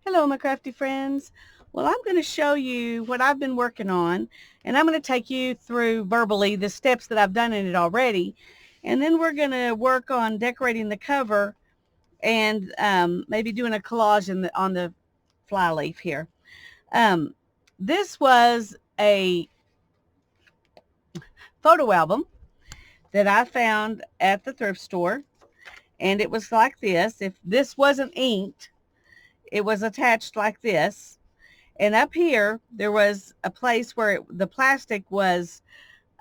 Hello, my crafty friends. Well, I'm going to show you what I've been working on, and I'm going to take you through verbally the steps that I've done in it already, and then we're going to work on decorating the cover and maybe doing a collage on the fly leaf here. Um, this was a photo album that I found at the thrift store, and it was like this. If this wasn't inked, it was attached like this. And up here, there was a place where the plastic was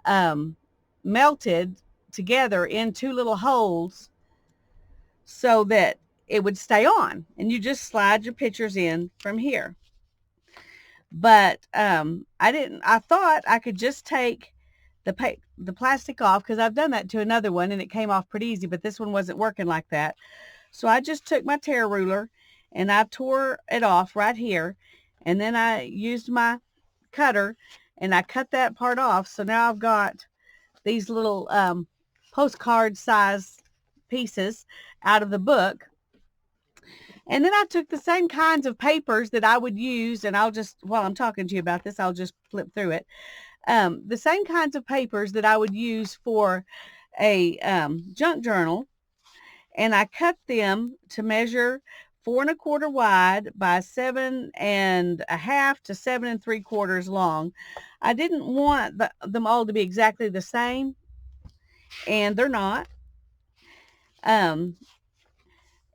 um, melted together in two little holes so that it would stay on. And you just slide your pictures in from here. But I didn't. I thought I could just take the plastic off because I've done that to another one and it came off pretty easy. But this one wasn't working like that. So I just took my tear ruler and I tore it off right here. And then I used my cutter and I cut that part off. So now I've got these little postcard size pieces out of the book. And then I took the same kinds of papers that I would use, and I'll just, while I'm talking to you about this, I'll just flip through it. The same kinds of papers that I would use for a junk journal, and I cut them to measure 4 1/4 wide by 7 1/2 to 7 3/4 long. I didn't want them all to be exactly the same, and they're not. Um,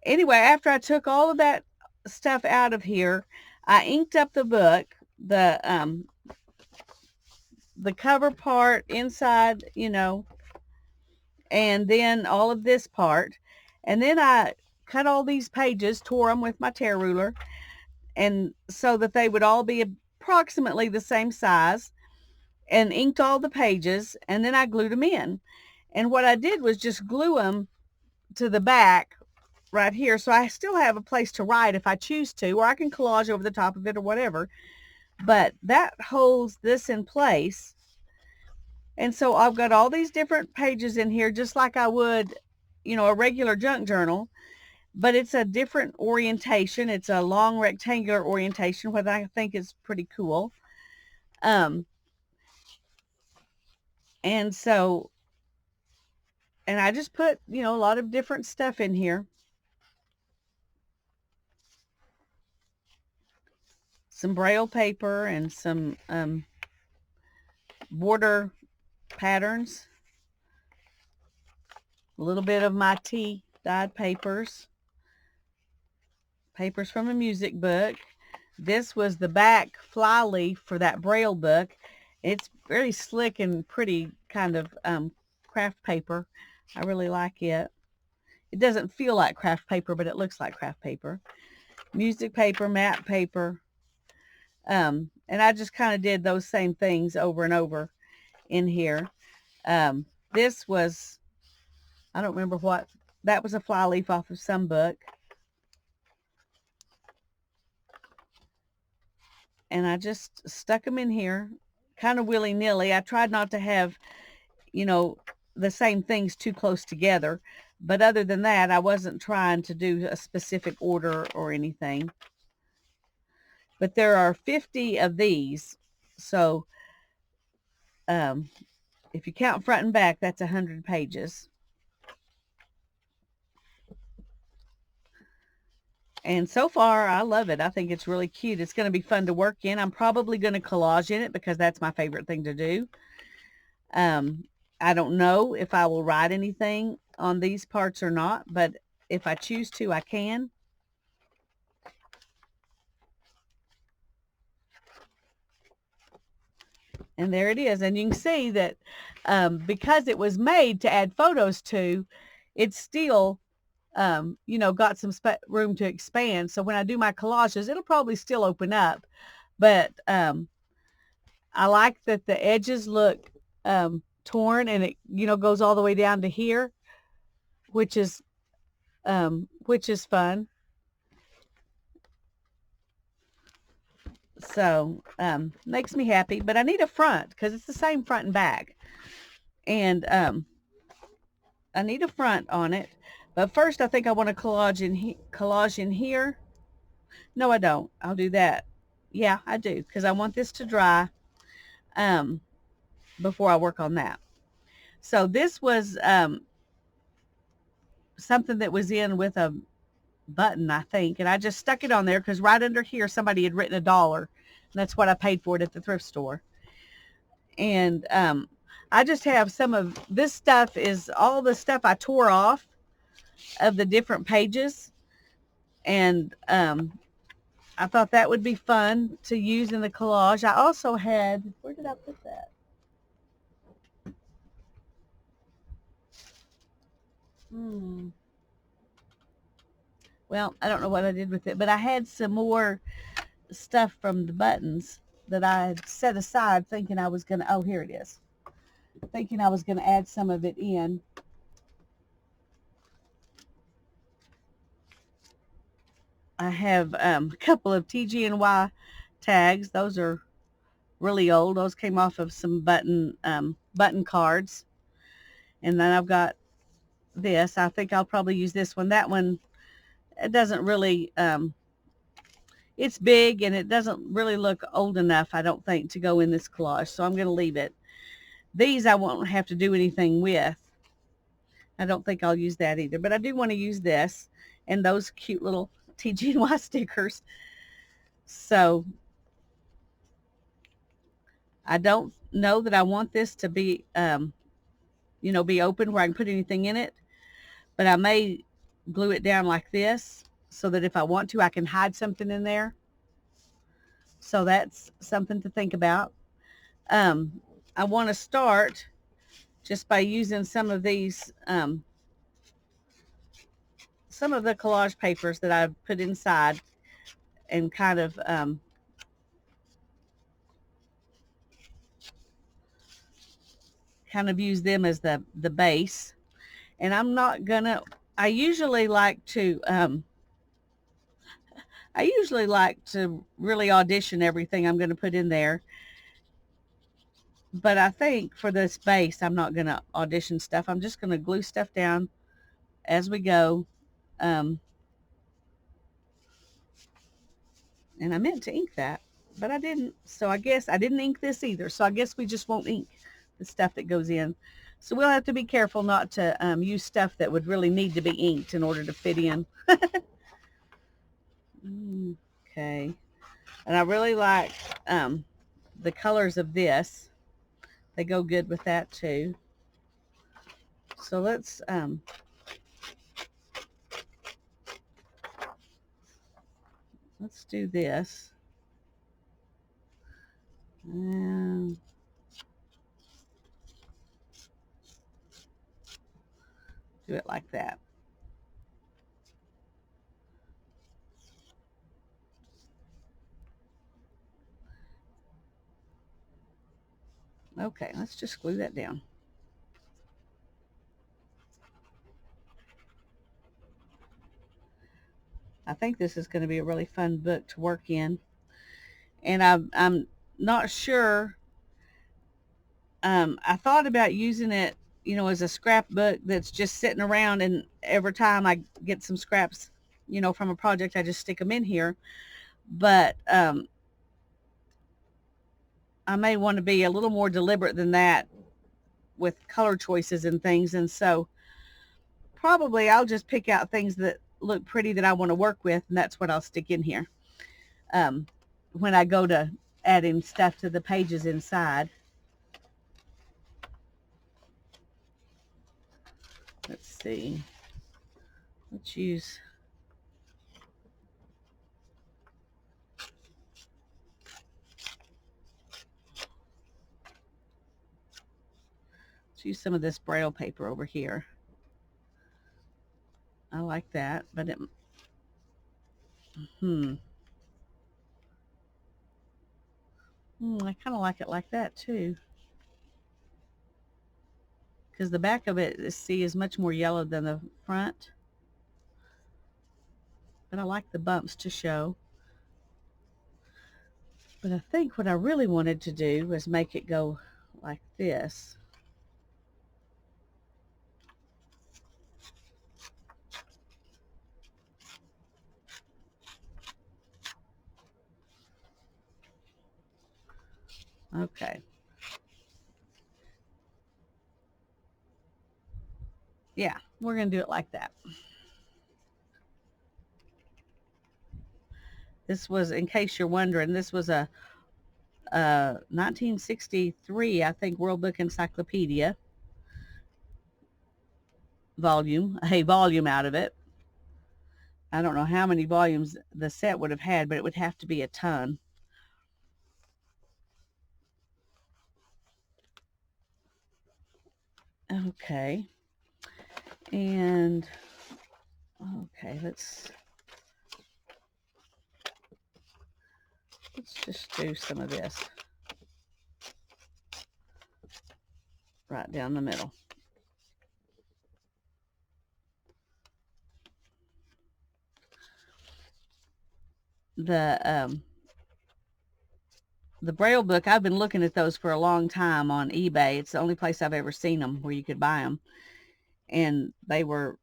anyway, after I took all of that stuff out of here, I inked up the book, the cover part inside, and then all of this part. And then I cut all these pages, tore them with my tear ruler, and so that they would all be approximately the same size, and inked all the pages, and then I glued them in. And what I did was just glue them to the back right here, so I still have a place to write if I choose to, or I can collage over the top of it or whatever. But that holds this in place. And so I've got all these different pages in here, just like I would, a regular junk journal, but it's a different orientation. It's a long rectangular orientation, what I think is pretty cool. Um, and so, and I just put, a lot of different stuff in here. Some Braille paper and some border patterns. A little bit of my tea dyed papers. Papers from a music book. This was the back fly leaf for that Braille book. It's very slick and pretty kind of craft paper. I really like it. It doesn't feel like craft paper, but it looks like craft paper. Music paper, map paper. And I just kind of did those same things over and over in here. This was, I don't remember what, that was a fly leaf off of some book. And I just stuck them in here kind of willy-nilly. I tried not to have, the same things too close together. But other than that, I wasn't trying to do a specific order or anything. But there are 50 of these. So if you count front and back, that's 100 pages. And so far, I love it. I think it's really cute. It's going to be fun to work in. I'm probably going to collage in it because that's my favorite thing to do. I don't know if I will write anything on these parts or not, but if I choose to, I can. And there it is. And you can see that because it was made to add photos to, it's still, got some room to expand. So when I do my collages, it'll probably still open up. But I like that the edges look torn and it, goes all the way down to here, which is fun. So makes me happy. But I need a front because it's the same front and back. And I need a front on it. But first, I think I want to collage in here. No, I don't. I'll do that. Yeah, I do, because I want this to dry um, before I work on that. So this was something that was in with a button, I think, and I just stuck it on there because right under here somebody had written $1. And that's what I paid for it at the thrift store. And I just have some of this stuff is all the stuff I tore off of the different pages, and I thought that would be fun to use in the collage. I also had, where did I put that? Hmm. Well, I don't know what I did with it, but I had some more stuff from the buttons that I had set aside thinking I was going to, oh, here it is. Thinking I was going to add some of it in. I have a couple of TG&Y tags. Those are really old. Those came off of some button cards. And then I've got this. I think I'll probably use this one. That one, it doesn't really, it's big and it doesn't really look old enough, I don't think, to go in this collage. So I'm going to leave it. These I won't have to do anything with. I don't think I'll use that either. But I do want to use this and those cute little TG&Y stickers. So I don't know that I want this to be, be open where I can put anything in it. But I may glue it down like this so that if I want to, I can hide something in there. So that's something to think about. I want to start just by using some of these, some of the collage papers that I've put inside and kind of use them as the base. And I'm not gonna, I usually like to, really audition everything I'm going to put in there. But I think for this base, I'm not going to audition stuff. I'm just going to glue stuff down as we go. And I meant to ink that, but I didn't. So I guess I didn't ink this either. So I guess we just won't ink the stuff that goes in. So we'll have to be careful not to use stuff that would really need to be inked in order to fit in. Okay. And I really like the colors of this. They go good with that too. So let's do this. And do it like that. Okay, let's just glue that down. I think this is going to be a really fun book to work in. And I'm not sure. I thought about using it, as a scrapbook that's just sitting around, and every time I get some scraps, from a project, I just stick them in here. But I may want to be a little more deliberate than that with color choices and things. And so probably I'll just pick out things that look pretty that I want to work with, and that's what I'll stick in here when I go to adding stuff to the pages inside. Let's see. Let's use some of this Braille paper over here. I like that, but it, I kind of like it like that too, because the back of it, see, is much more yellow than the front. But I like the bumps to show. But I think what I really wanted to do was make it go like this. Okay. Yeah, we're going to do it like that. This was, in case you're wondering, this was a 1963, I think, World Book Encyclopedia volume, a volume out of it. I don't know how many volumes the set would have had, but it would have to be a ton. Okay. And, okay, let's just do some of this right down the middle. The Braille book, I've been looking at those for a long time on eBay. It's the only place I've ever seen them where you could buy them. And they were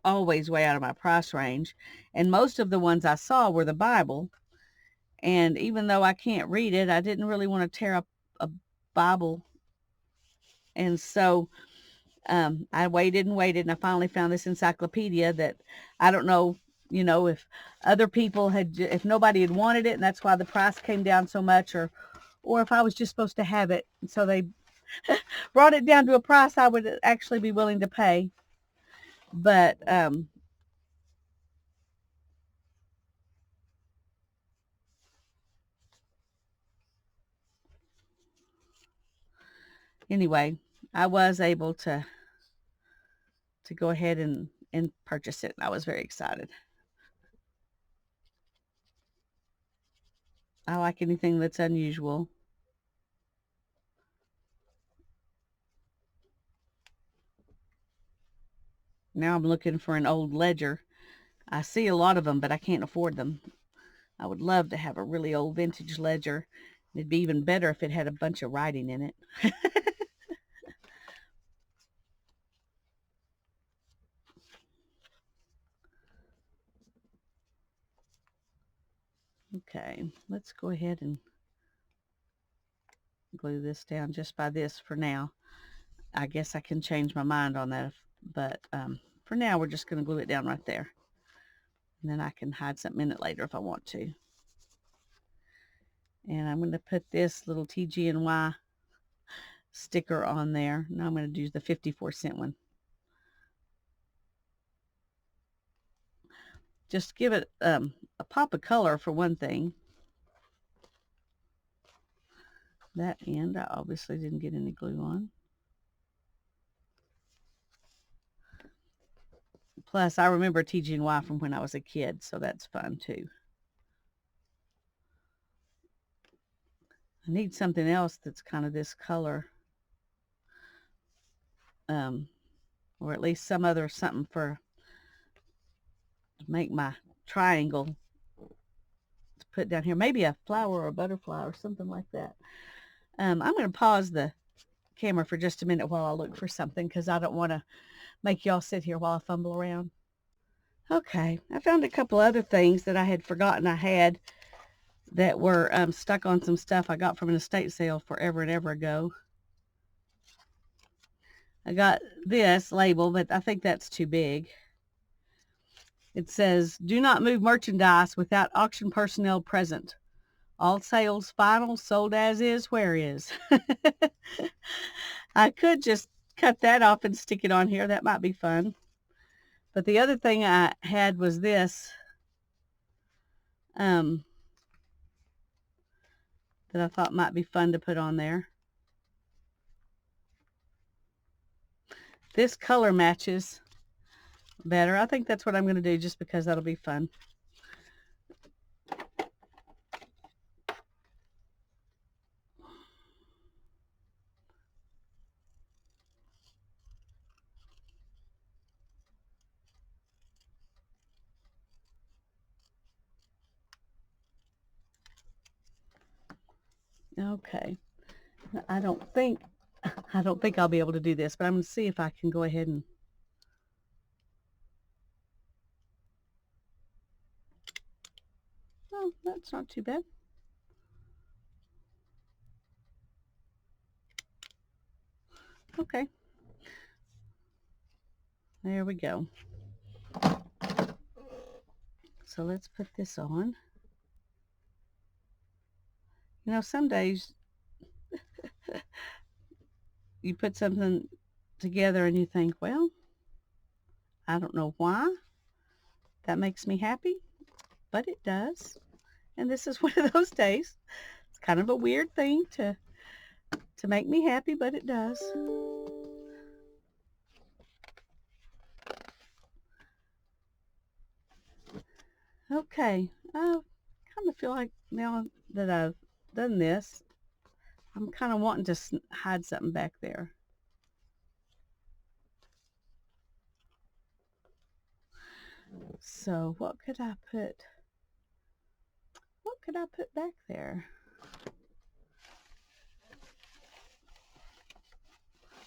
always way out of my price range. And most of the ones I saw were the Bible. And even though I can't read it, I didn't really want to tear up a Bible. And so I waited and waited, and I finally found this encyclopedia that I don't know, if other people if nobody had wanted it, and that's why the price came down so much, or if I was just supposed to have it. So they brought it down to a price I would actually be willing to pay. But anyway, I was able to go ahead and purchase it. I was very excited. I like anything that's unusual. Now I'm looking for an old ledger. I see a lot of them, but I can't afford them. I would love to have a really old vintage ledger. It'd be even better if it had a bunch of writing in it. Okay, let's go ahead and glue this down just by this for now. I guess I can change my mind on that, but for now we're just going to glue it down right there. And then I can hide something in it later if I want to. And I'm going to put this little TG&Y sticker on there. Now I'm going to do the 54-cent one. Just give it a pop of color for one thing. That end, I obviously didn't get any glue on. Plus, I remember TG&Y from when I was a kid, so that's fun too. I need something else that's kind of this color. Or at least some other something to make my triangle to put down here. Maybe a flower or a butterfly or something like that. I'm going to pause the camera for just a minute while I look for something because I don't want to make y'all sit here while I fumble around. Okay, I found a couple other things that I had forgotten I had that were stuck on some stuff I got from an estate sale forever and ever ago. I got this label, but I think that's too big. It says, do not move merchandise without auction personnel present. All sales final, sold as is, where is. I could just cut that off and stick it on here. That might be fun. But the other thing I had was this. That I thought might be fun to put on there. This color matches better. I think that's what I'm going to do just because that'll be fun. Okay. I don't think I'll be able to do this, but I'm going to see if I can go ahead and oh, that's not too bad. Okay. There we go. So let's put this on. You know, some days you put something together and you think, well, I don't know why that makes me happy, but it does. And this is one of those days. It's kind of a weird thing to make me happy, but it does. Okay, I kind of feel like now that I've done this, I'm kind of wanting to hide something back there. So what could I put? What could I put back there?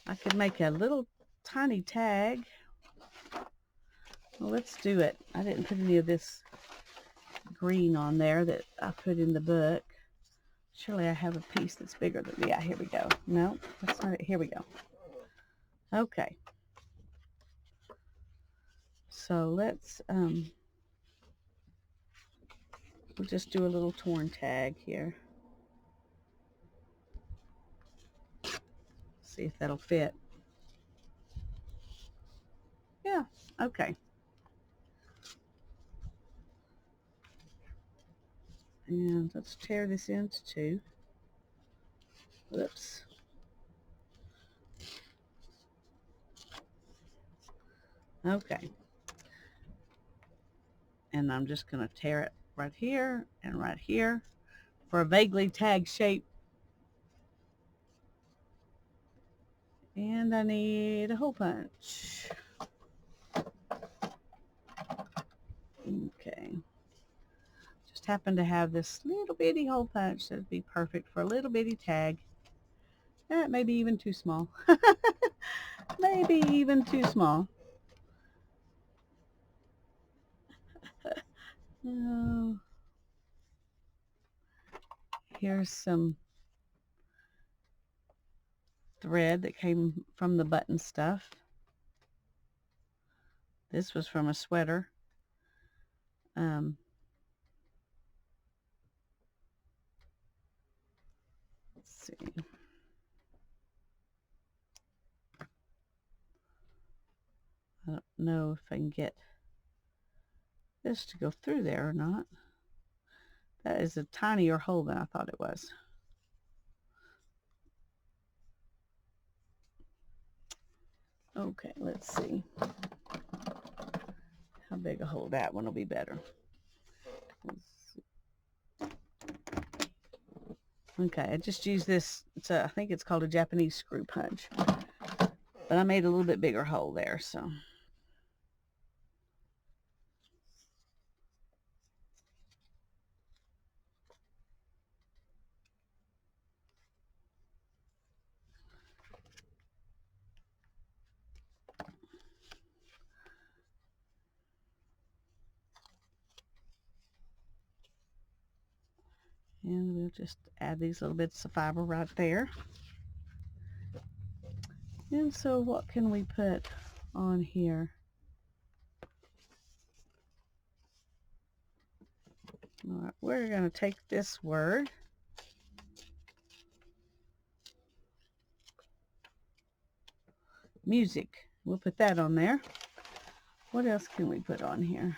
I could make a little tiny tag. Well, let's do it. I didn't put any of this green on there that I put in the book. Surely I have a piece that's bigger than, yeah, here we go. No, that's not it. Here we go. Okay. So let's, we'll just do a little torn tag here. See if that'll fit. Yeah, okay. And let's tear this into two. Whoops. Okay. And I'm just going to tear it right here and right here for a vaguely tag shape. And I need a hole punch. Okay. Just happen to have this little bitty hole punch that'd be perfect for a little bitty tag. Maybe even too small. Maybe even too small. Oh, here's some thread that came from the button stuff. This was from a sweater. Let's see. I don't know if I can get this to go through there or not. That is a tinier hole than I thought it was. Okay, let's see. How big a hole? That one will be better. Okay, I just used this. I think it's called a Japanese screw punch. But I made a little bit bigger hole there, so. And we'll just add these little bits of fiber right there. And so what can we put on here? All right, we're going to take this word. Music. We'll put that on there. What else can we put on here?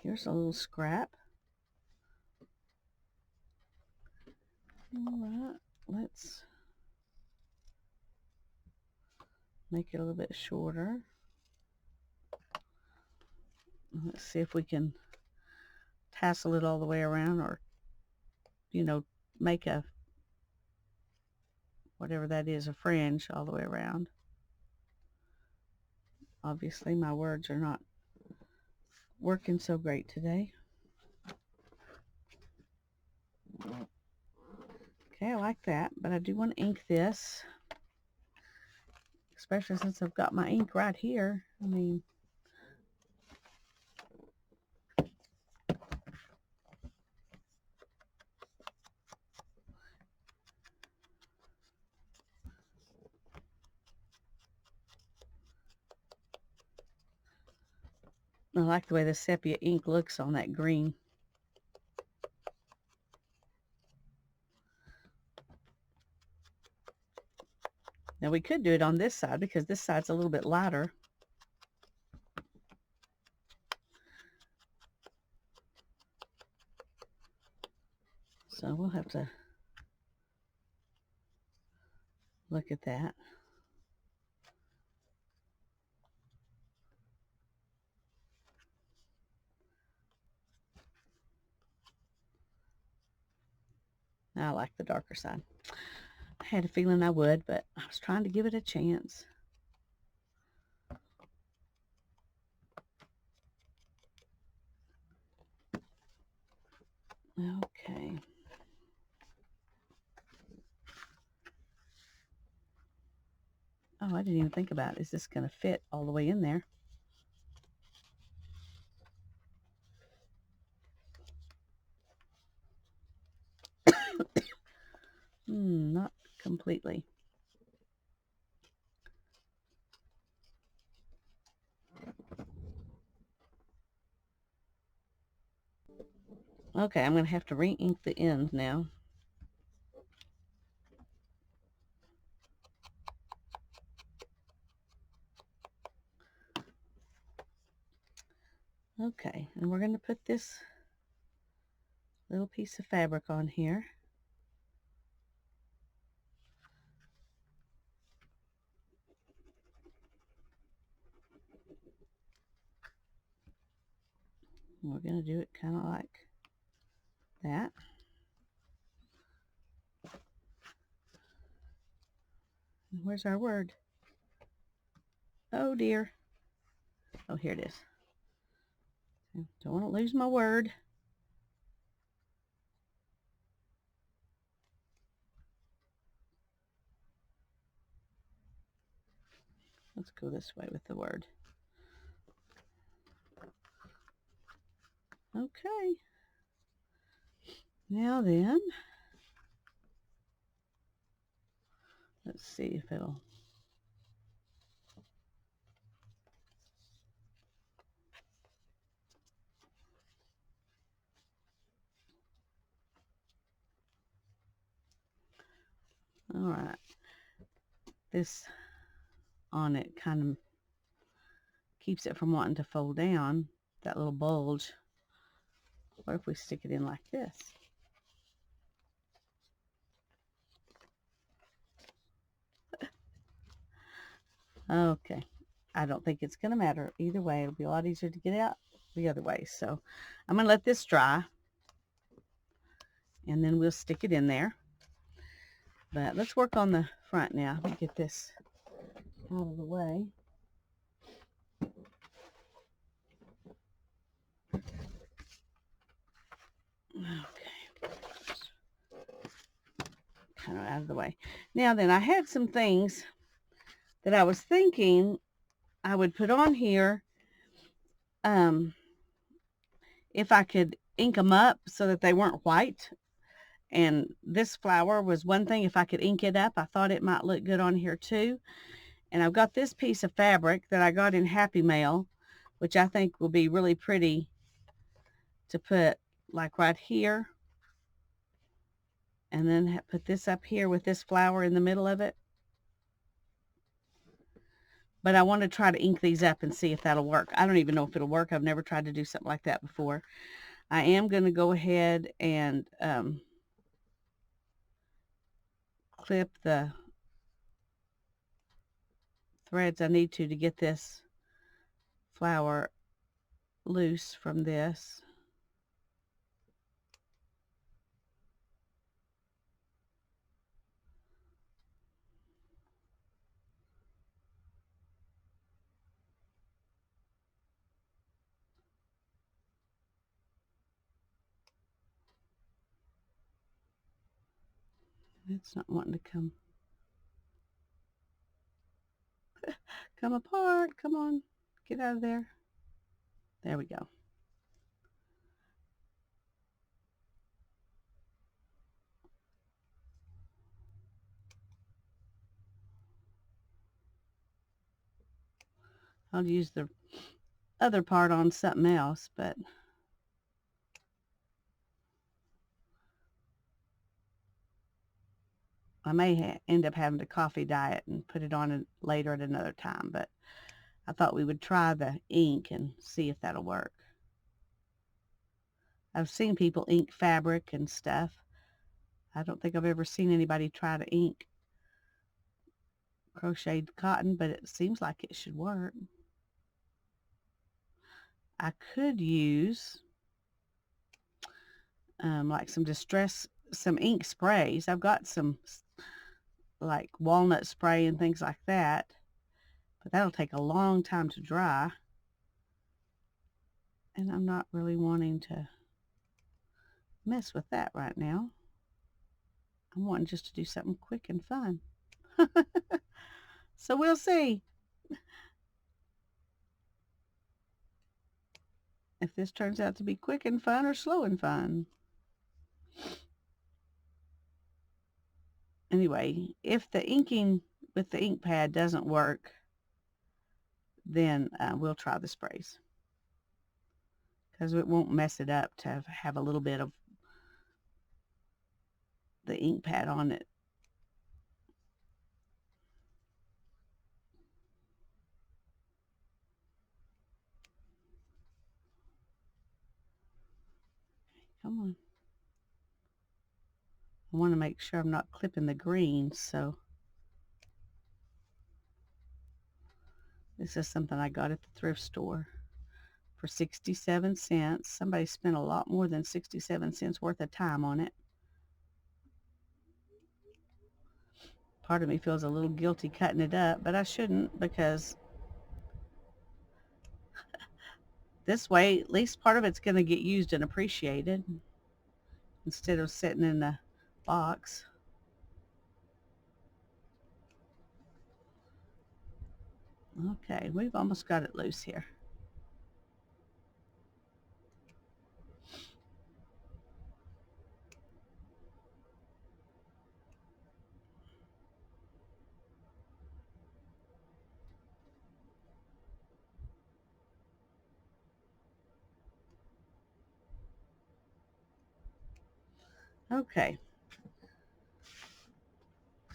Here's a little scrap. All right, let's make it a little bit shorter. Let's see if we can tassel it all the way around, or, you know, make a, whatever that is, a fringe all the way around. Obviously my words are not working so great today. Okay, I like that, but I do want to ink this, especially since I've got my ink right here. I mean, I like the way the sepia ink looks on that green. Now we could do it on this side because this side's a little bit lighter. So we'll have to look at that. I like the darker side. I had a feeling I would, but I was trying to give it a chance. Okay. Oh, I didn't even think about it. Is this going to fit all the way in there? Not completely. Okay, I'm going to have to re-ink the end now. Okay, and we're going to put this little piece of fabric on here. And we're going to do it kind of like that. And where's our word? Oh dear. Oh, here it is. Don't want to lose my word. Let's go this way with the word. Okay. Now then, let's see if it'll... All right. This on it kind of keeps it from wanting to fold down, that little bulge. What if we stick it in like this? Okay. I don't think it's going to matter. Either way, it'll be a lot easier to get out the other way. So I'm going to let this dry, and then we'll stick it in there. But let's work on the front now. Let me get this out of the way. Okay. Kind of out of the way. Now then, I had some things that I was thinking I would put on here if I could ink them up so that they weren't white. And this flower was one thing. If I could ink it up, I thought it might look good on here too. And I've got this piece of fabric that I got in Happy Mail, which I think will be really pretty to put like right here. And then put this up here with this flower in the middle of it. But I want to try to ink these up and see if that'll work. I don't even know if it'll work. I've never tried to do something like that before. I am going to go ahead and clip the threads I need to get this flower loose from this. It's not wanting to come apart. Come on, get out of there. There we go. I'll use the other part on something else, but I may end up having to coffee dye it and put it on it later at another time, but I thought we would try the ink and see if that'll work. I've seen people ink fabric and stuff. I don't think I've ever seen anybody try to ink crocheted cotton, but it seems like it should work. I could use like some ink sprays. I've got some like walnut spray and things like that, but that'll take a long time to dry. And I'm not really wanting to mess with that right now. I'm wanting just to do something quick and fun. So we'll see if this turns out to be quick and fun or slow and fun. Anyway, if the inking with the ink pad doesn't work, then we'll try the sprays, because it won't mess it up to have a little bit of the ink pad on it. Come on. I want to make sure I'm not clipping the green, so this is something I got at the thrift store for 67 cents. Somebody spent a lot more than 67 cents worth of time on it. Part of me feels a little guilty cutting it up, but I shouldn't, because this way, at least part of it's going to get used and appreciated instead of sitting in the box. Okay, we've almost got it loose here. Okay.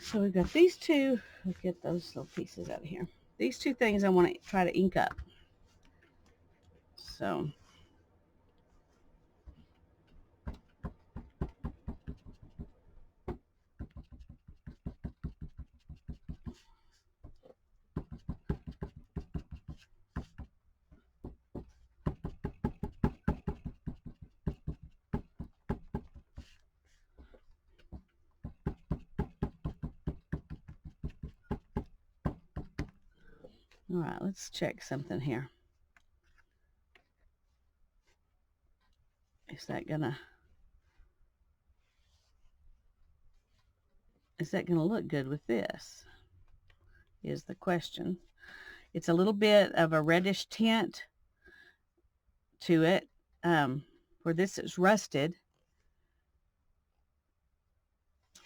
So we've got these two. Let's get those little pieces out of here. These two things I want to try to ink up. So all right, let's check something here. Is that gonna look good with this? Is the question. It's a little bit of a reddish tint to it, where this is rusted,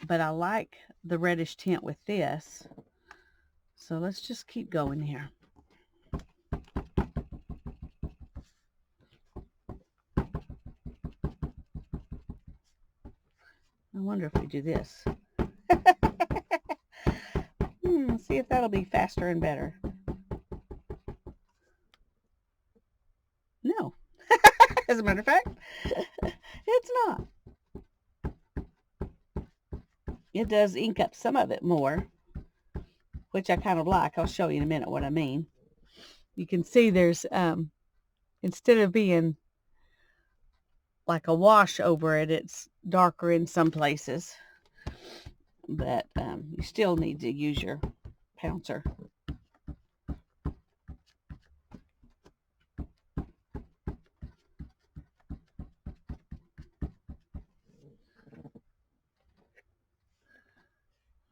but I like the reddish tint with this. So let's just keep going here. I wonder if we do this. See if that'll be faster and better. No. As a matter of fact, it's not. It does ink up some of it more, which I kind of like. I'll show you in a minute what I mean. You can see there's, instead of being like a wash over it, it's darker in some places. But you still need to use your pouncer.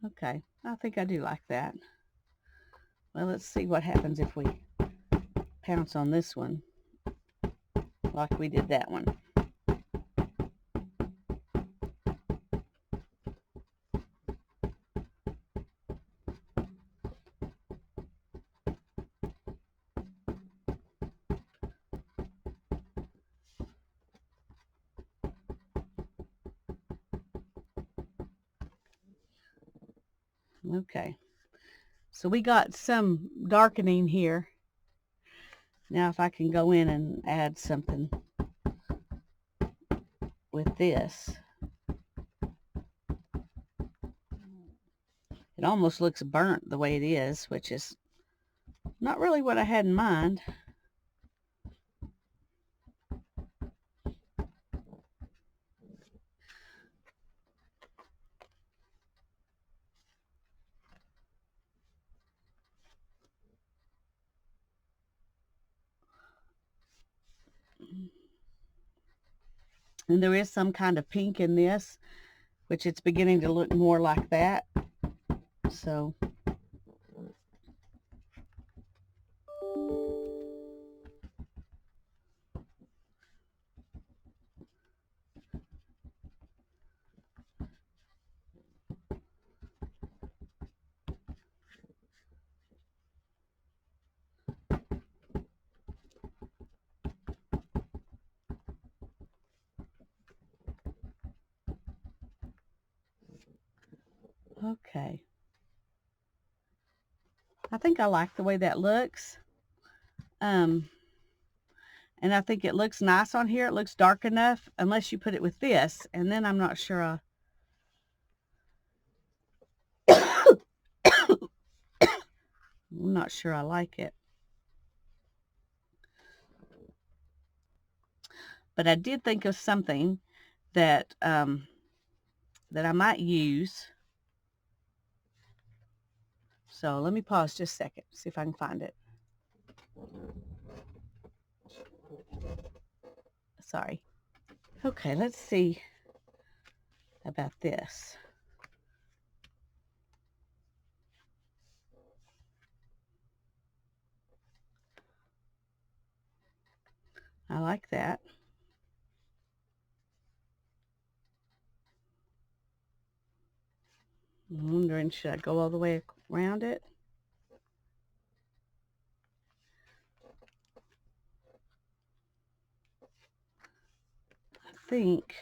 Okay, I think I do like that. Well, let's see what happens if we pounce on this one like we did that one. Okay. So we got some darkening here. Now if I can go in and add something with this. It almost looks burnt the way it is, which is not really what I had in mind. And there is some kind of pink in this, which it's beginning to look more like that. So okay. I think I like the way that looks. And I think it looks nice on here. It looks dark enough, unless you put it with this, and then I'm not sure. I'm not sure I like it. But I did think of something that that I might use. So let me pause just a second, see if I can find it. Sorry. Okay, let's see about this. I like that. I'm wondering, should I go all the way around it? I think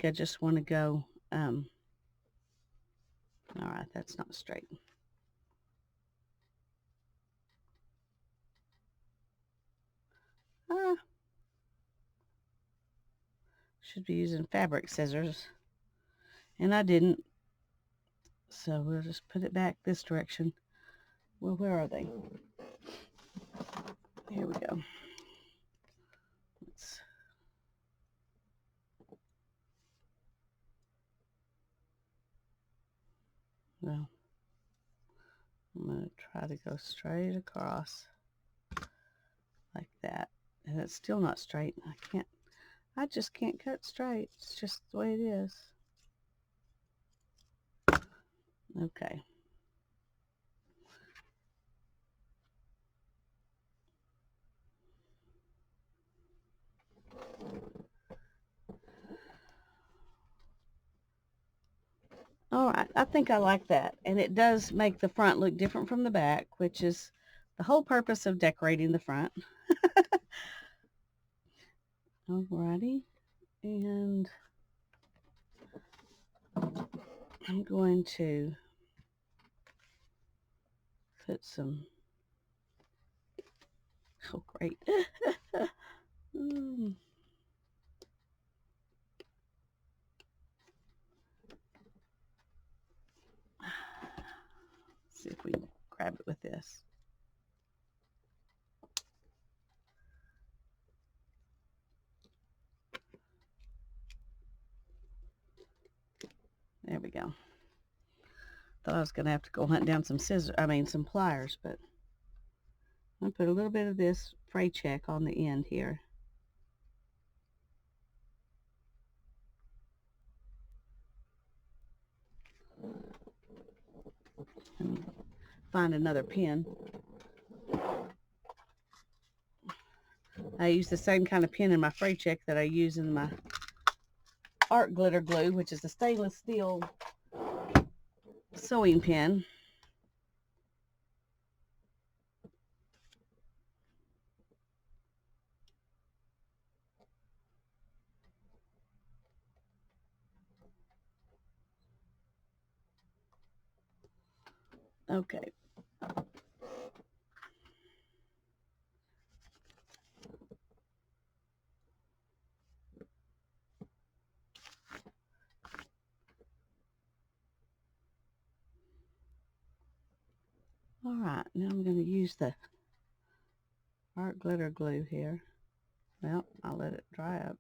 I just want to go, all right, that's not straight. Should be using fabric scissors, and I didn't. So we'll just put it back this direction. Well, where are they? Here we go. Well, I'm going to try to go straight across like that. And it's still not straight. I just can't cut straight. It's just the way it is. Okay. All right, I think I like that. And it does make the front look different from the back, which is the whole purpose of decorating the front. Alrighty, and I'm going to put some, oh great. See if we can grab it with this. There we go. Thought I was going to have to go hunt down some some pliers, but I'm going to put a little bit of this fray check on the end here. And find another pin. I use the same kind of pin in my fray check that I use in my art glitter glue, which is a stainless steel sewing pin. Okay. All right, now I'm going to use the art glitter glue here. Well, I'll let it dry up.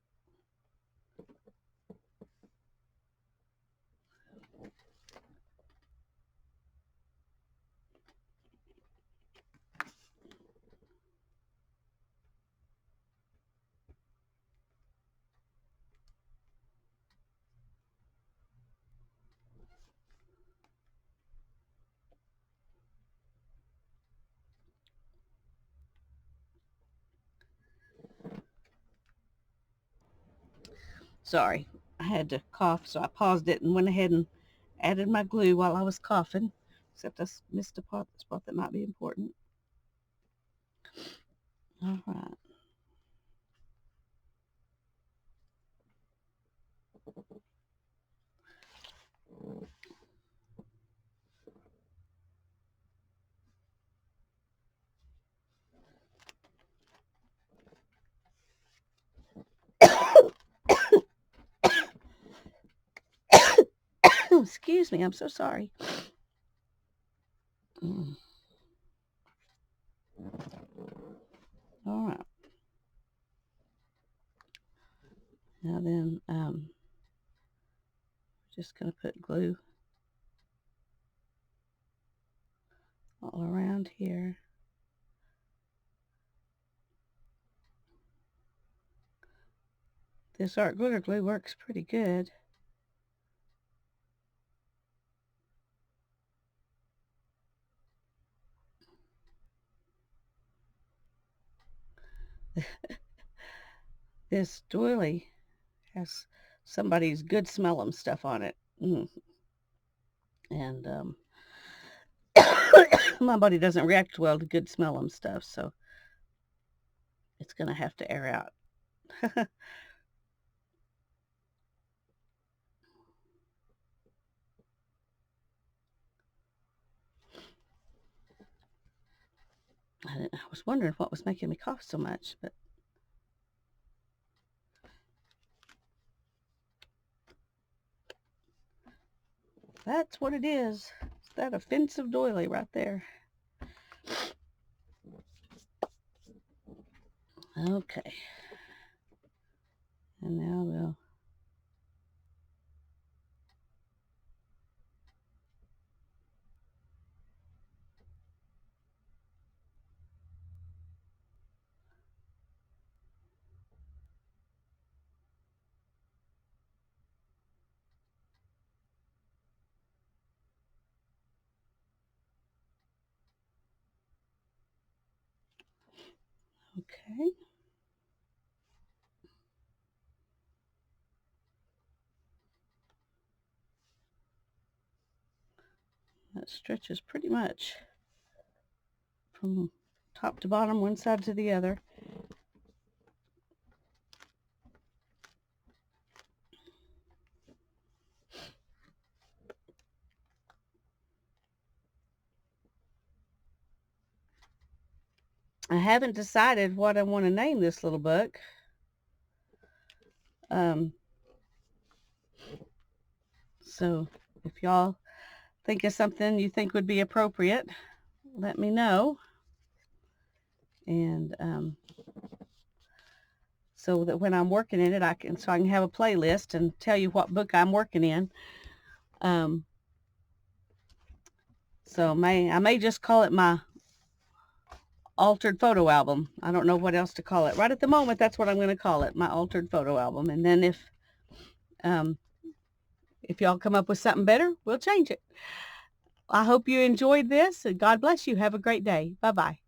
Sorry, I had to cough, so I paused it and went ahead and added my glue while I was coughing. Except I missed a spot that might be important. All right. Excuse me, I'm so sorry. All right. Now then, just going to put glue all around here. This art glitter glue works pretty good. This doily has somebody's good smell-em stuff on it. And my body doesn't react well to good smell-em stuff, so it's going to have to air out. I was wondering what was making me cough so much, but that's what it is. It's that offensive doily right there. Okay. And now we'll okay. That stretches pretty much from top to bottom, one side to the other. I haven't decided what I want to name this little book. So if y'all think of something you think would be appropriate, let me know. And so that when I'm working in it, I can have a playlist and tell you what book I'm working in. So I may just call it my altered photo album. I don't know what else to call it. Right at the moment, that's what I'm going to call it, my altered photo album. And then if y'all come up with something better, we'll change it. I hope you enjoyed this, and God bless you. Have a great day. Bye-bye.